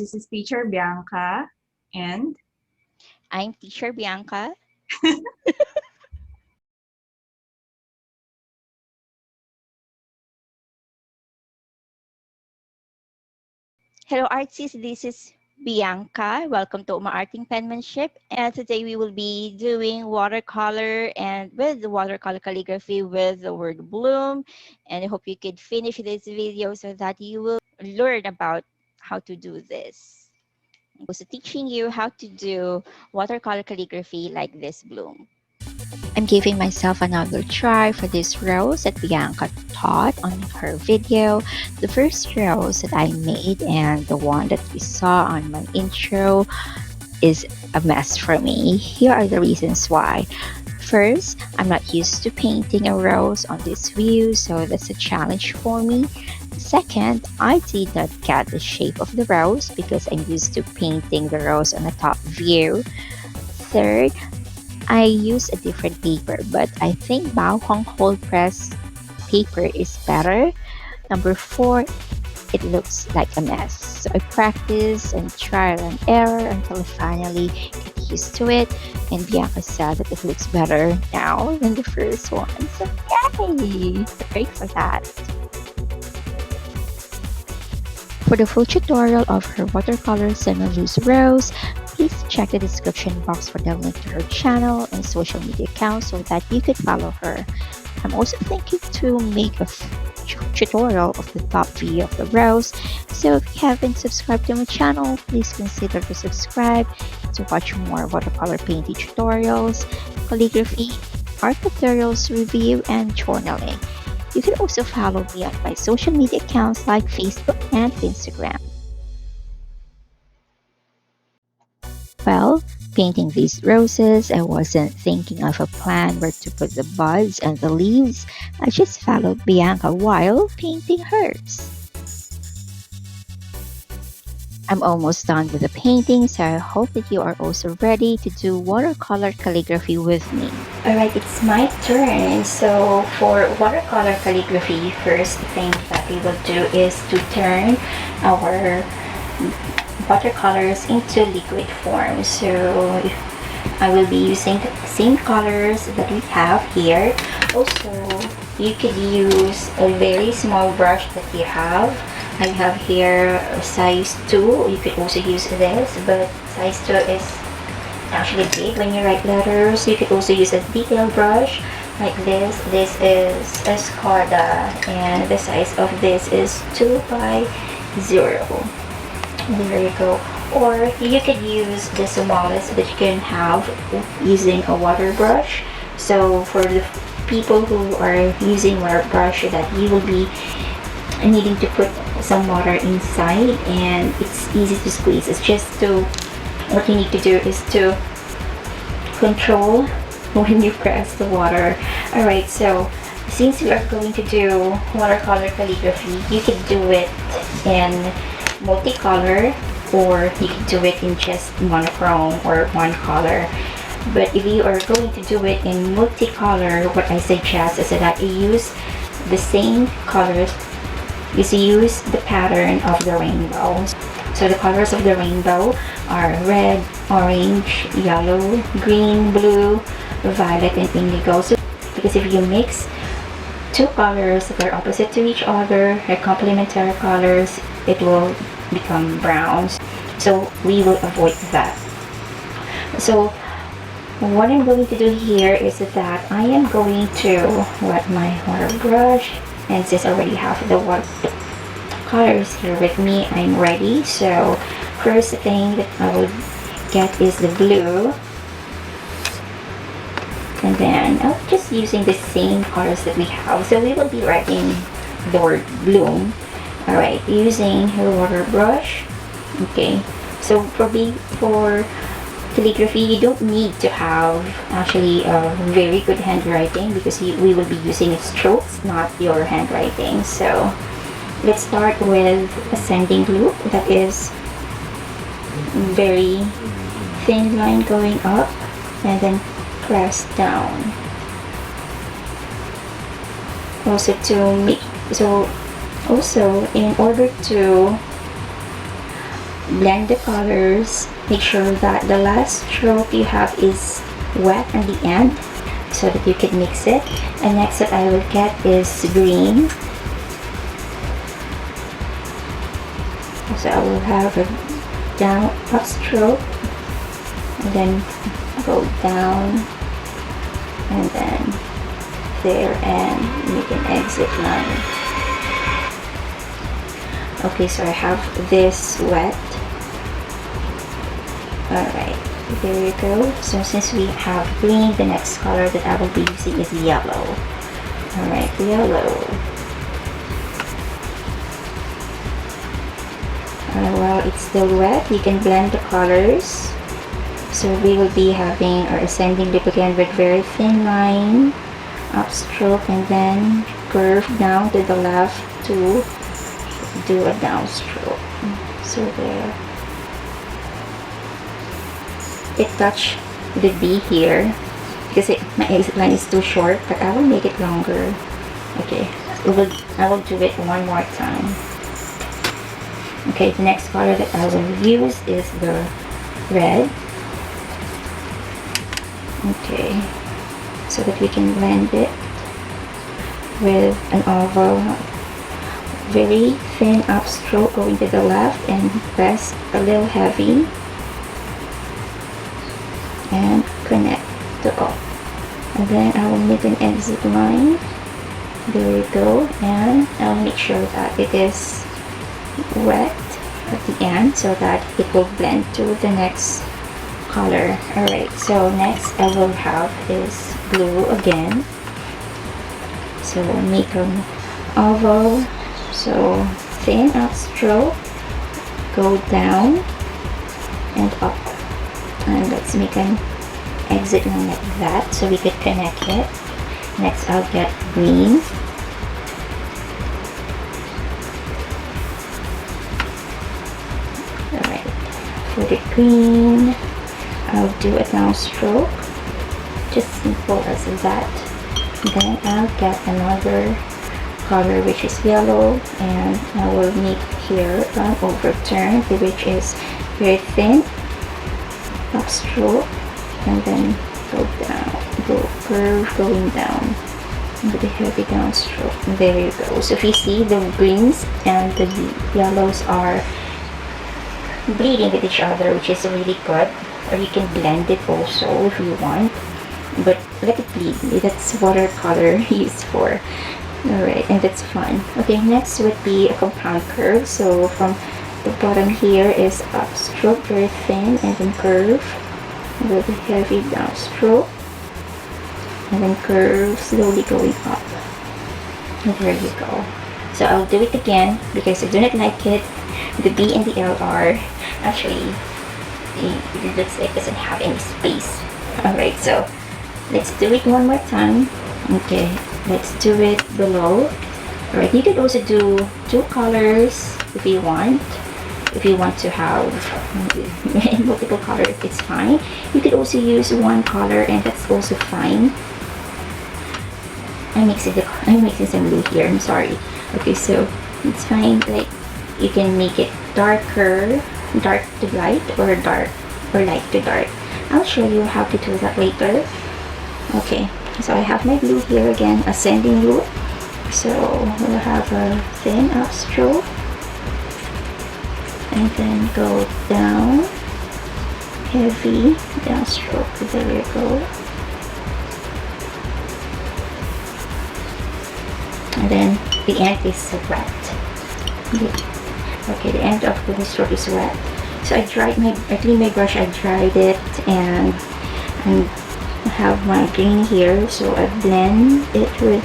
this is teacher Bianca, and I'm teacher Bianca. Hello artists, this is Bianca. Welcome to Umaarteng Penmanship. And today we will be doing watercolor and with the watercolor calligraphy with the word bloom. And I hope you could finish this video so that you will learn about how to do this. I'm also teaching you how to do watercolor calligraphy like this bloom. I'm giving myself another try for this rose that Bianca taught on her video. The first rose that I made and the one that we saw on my intro is a mess for me. Here are the reasons why. First, I'm not used to painting a rose on this view, so that's a challenge for me. Second, I did not get the shape of the rose because I'm used to painting the rose on a top view. Third, I use a different paper, but I think Baohong cold press paper is better. Number 4, it looks like a mess. So I practice and trial and error until I finally get used to it. And Bianca said that it looks better now than the first one. So yay! Great for that. For the full tutorial of her Watercolor Semi-loose Rose, please check the description box for the link to her channel and social media accounts so that you could follow her. I'm also thinking to make a tutorial of the top view of the rose, so if you haven't subscribed to my channel, please consider to subscribe to watch more watercolor painting tutorials, calligraphy, art materials review, and journaling. You can also follow me on my social media accounts like Facebook and Instagram. Well, painting these roses, I wasn't thinking of a plan where to put the buds and the leaves. I just followed Bianca while painting hers. I'm almost done with the painting, so I hope that you are also ready to do watercolor calligraphy with me. Alright, it's my turn. So for watercolor calligraphy, first thing that we will do is to turn our watercolors into liquid form. So I will be using the same colors that we have here. Also, you could use a very small brush that you have. I have here size 2. You could also use this, but size 2 is actually big when you write letters. You could also use a detail brush like this. This is Escoda, and the size of this is 2 by 0. There you go. Or you could use the smallest that you can have using a water brush. So for the people who are using water brush, that you will be needing to put some water inside and it's easy to squeeze. It's just what you need to do is to control when you press the water. Alright, so since we are going to do watercolor calligraphy, you can do it in multicolor or you can do it in just monochrome or one color. But if you are going to do it in multicolor, what I suggest is that you use the same colors. You use the pattern of the rainbow. So the colors of the rainbow are red, orange, yellow, green, blue, violet, and indigo. So because if you mix two colors that are opposite to each other, like complementary colors, it will become browns. So we will avoid that. So what I'm going to do here is that I am going to wet my water brush, and since I already have the water colors here with me, I'm ready. So first thing that I will get is the blue, and then I'm just using the same colors that we have. So we will be writing the word bloom. Alright, using the water brush. Okay, so for calligraphy, you don't need to have actually a very good handwriting because we will be using strokes, not your handwriting. So let's start with ascending loop, that is very thin line going up and then press down. Also in order to blend the colors. Make sure that the last stroke you have is wet at the end so that you can mix it. And next that I will get is green. So I will have a down up stroke and then go down and then there and make an exit line. Okay, so I have this wet. Alright, there you go. So since we have green, the next color that I will be using is yellow. Alright, yellow. While it's still wet, you can blend the colors. So we will be having our ascending loop again with very thin line, upstroke, and then curve down to the left to do a downstroke. So there. It touched the B here because my exit line is too short, but I will make it longer. Okay, I will do it one more time. Okay, the next color that I will use is the red. Okay, so that we can blend it with an oval, very thin upstroke going to the left and press a little heavy and connect to up. And then I will make an exit line. There you go, and I'll make sure that it is wet at the end so that it will blend to the next color. Alright, so next I will have is blue again. So make an oval, so thin upstroke, go down and up, and let's make an exit line like that so we could connect it. Next I'll get green. Alright, for the green I'll do a downstroke, just simple as that. Then I'll get another color which is yellow, and I will make here an overturn which is very thin upstroke, and then go down, go curve going down with a heavy downstroke. And there you go. So if you see, the greens and the yellows are bleeding with each other, which is really good. Or you can blend it also if you want, but let it bleed. That's watercolor used for. Alright, and that's fun. Okay, next would be a compound curve. So from the bottom here is upstroke, very thin, and then curve with a heavy downstroke, and then curve slowly going up. And there you go. So I'll do it again because I do not like it. The B and the L are actually, it looks like it doesn't have any space. Alright, so let's do it one more time. Okay, let's do it below. Alright, you could also do two colors if you want. If you want to have multiple colors, it's fine. You could also use one color, and that's also fine. I'm mixing some blue here, I'm sorry. Okay, so it's fine. Like, you can make it darker, dark to light, or dark or light to dark. I'll show you how to do that later. Okay, so I have my blue here again, ascending loop. So we'll have a thin upstroke and then go down, heavy downstroke. There you go. And then the end is wet. Okay, the end of the stroke is wet. So I cleaned my brush, I dried it, and I have my green here. So I blend it with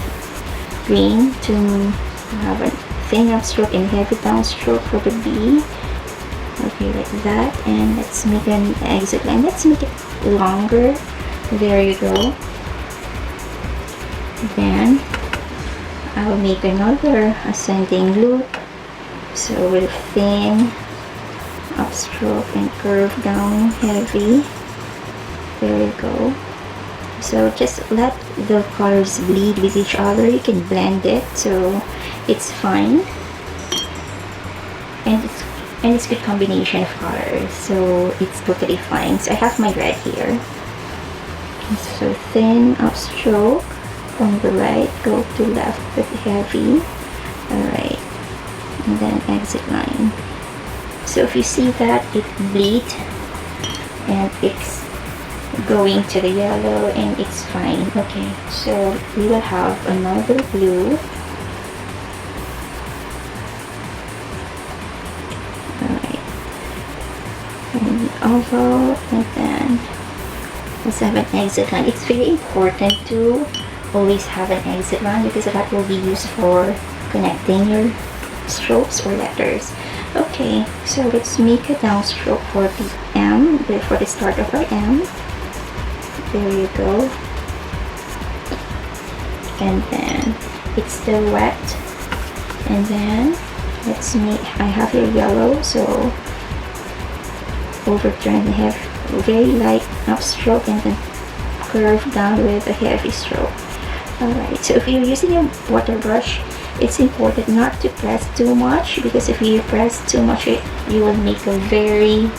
green to have a thin upstroke and heavy downstroke for the B. Okay, like that. And let's make an exit line. Let's make it longer. There you go. Then I'll make another ascending loop. So with thin upstroke and curve down heavy. There you go. So just let the colors bleed with each other. You can blend it, so it's fine. And and it's good combination of colors, so it's totally fine. So I have my red here. So thin upstroke from the right, go to left with heavy. Alright, and then exit line. So if you see that it bleed and it's going to the yellow and it's fine. Okay, so we will have another blue. Alright, and oval, and then let's have an exit line. It's very important to always have an exit line because that will be used for connecting your strokes or letters. Okay, so let's make a downstroke for the M, for the start of our M. There you go. And then it's still wet. And then let's make, I have here yellow, so overturn the have very light upstroke and then curve down with a heavy stroke. Alright, so if you're using a water brush, it's important not to press too much, because if you press too much, you will make a very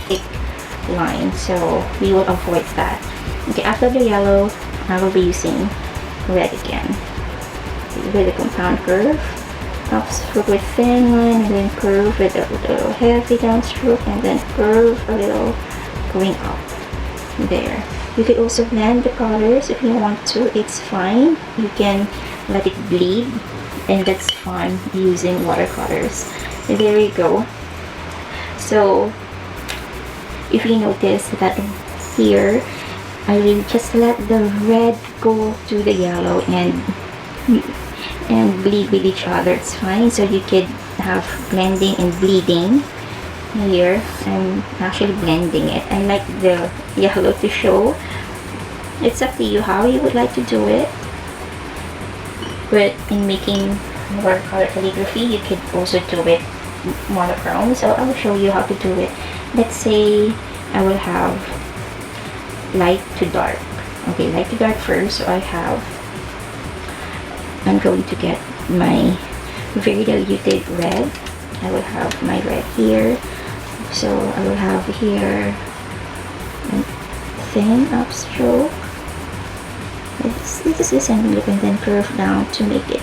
thick line, so we will avoid that. Okay, after the yellow, I will be using red again with a compound curve, upstroke with thin line, and then curve with a little heavy downstroke, and then curve a little going up. There. You could also blend the colors if you want to, it's fine. You can let it bleed, and that's fun using watercolors. There you go. So if you notice that here I will just let the red go to the yellow and bleed with each other, it's fine. So you could have blending and bleeding. Here I'm actually blending it. I like the yellow to show. It's up to you how you would like to do it, but in making watercolor calligraphy you could also do it monochrome, so I will show you how to do it. Let's say I will have light to dark. Okay, light to dark first. So I'm going to get my very diluted red. I will have my red here, so I will have here a thin upstroke. This is ascending loop, and then curve down to make it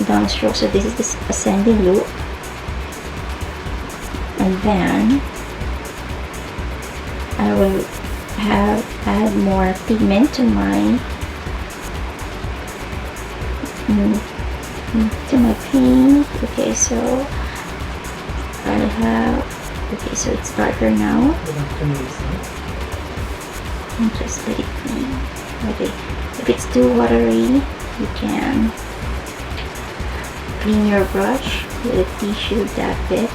downstroke. So this is this ascending loop, and then I will add more pigment to my paint. Okay, so I have, okay, so it's darker now. And just let it be. Okay, if it's too watery, you can clean your brush with a tissue that bit.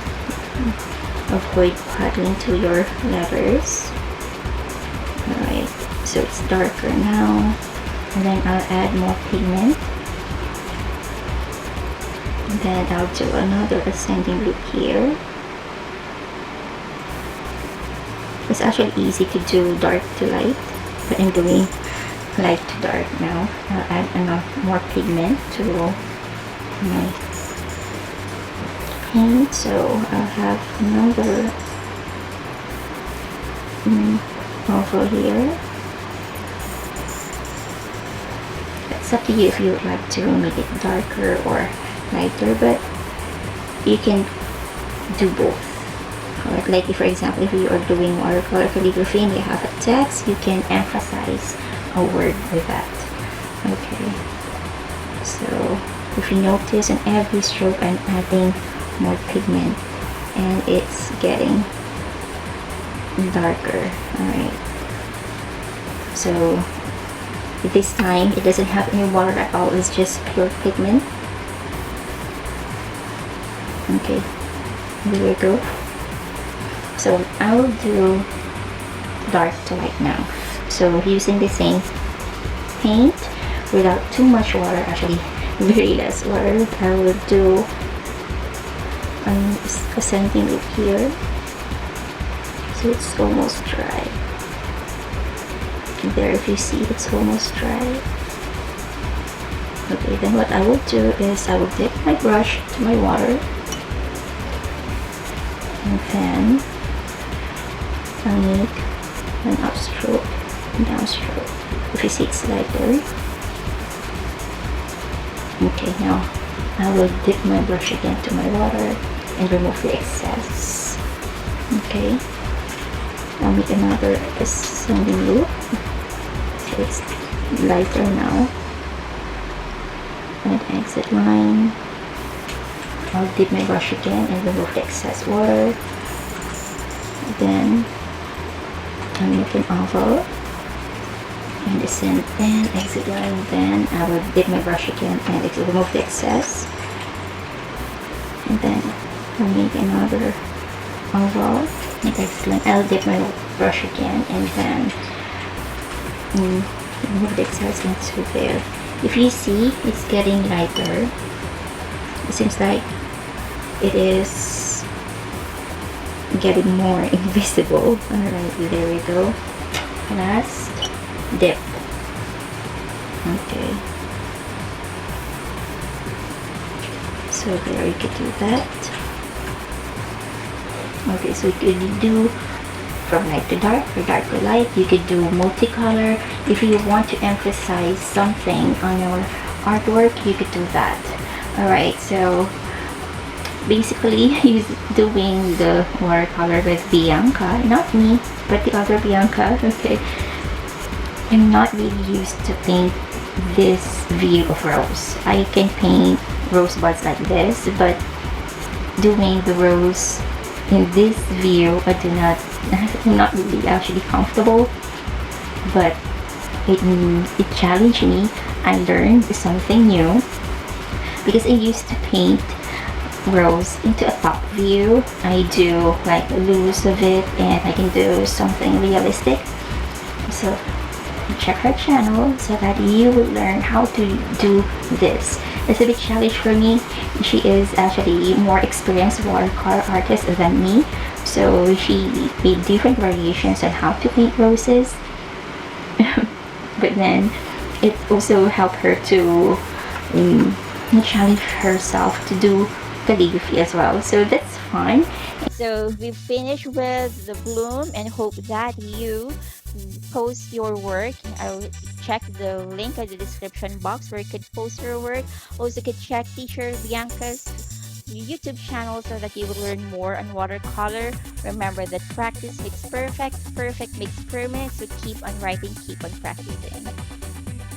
Avoid paddling to your letters. Alright, so it's darker now, and then I'll add more pigment, and then I'll do another ascending loop here. It's actually easy to do dark to light, but I'm doing light to dark now. I'll add enough more pigment to my paint, so I'll have another over here. It's up to you if you would like to make it darker or lighter, but you can do both. Like for example, if you are doing watercolor calligraphy and you have a text, you can emphasize a word with that. Okay, so if you notice, in every stroke I'm adding more pigment and it's getting darker. Alright, so this time it doesn't have any water at all, it's just pure pigment. Okay, there we go. So I will do dark to light now. So using the same paint without too much water, actually very less water, I will do an ascending loop here. So it's almost dry. And there, if you see, it's almost dry. Okay, then what I will do is I will dip my brush to my water, and then I'll make an upstroke and downstroke. If you see it's lighter. Okay, now I will dip my brush again to my water and remove the excess. Okay, I'll make another ascending loop. So it's lighter now. And exit line. I'll dip my brush again and remove the excess water. Then I'll make an oval and ascend, then exit line. Then I will dip my brush again and remove the excess. And then I'll make another oval and exit line. I'll dip my brush again and then remove the excess into there. If you see, it's getting lighter. It seems like it is getting more invisible. Alright, there we go. Last dip. Okay. So there you could do that. Okay, so you could do from light to dark or dark to light. You could do multicolor. If you want to emphasize something on your artwork, you could do that. Alright, so basically he's doing the watercolor with Bianca, not me, but the other Bianca. Okay, I'm not really used to paint this view of rose. I can paint rosebuds like this, but doing the rose in this view, I'm not really actually comfortable, but it challenged me. I learned something new because I used to paint rose into a top view. I do like loose of it, and I can do something realistic. So check her channel so that you will learn how to do this. It's a big challenge for me. She is actually more experienced watercolor artist than me, so she made different variations on how to paint roses. But then it also helped her to challenge herself to do calligraphy as well, so that's fun. So we finished with the bloom and hope that you post your work. I'll check the link in the description box where you could post your work. Also could check teacher Bianca's YouTube channel so that you will learn more on watercolor. Remember that practice makes perfect, perfect makes permanent, so keep on writing, keep on practicing.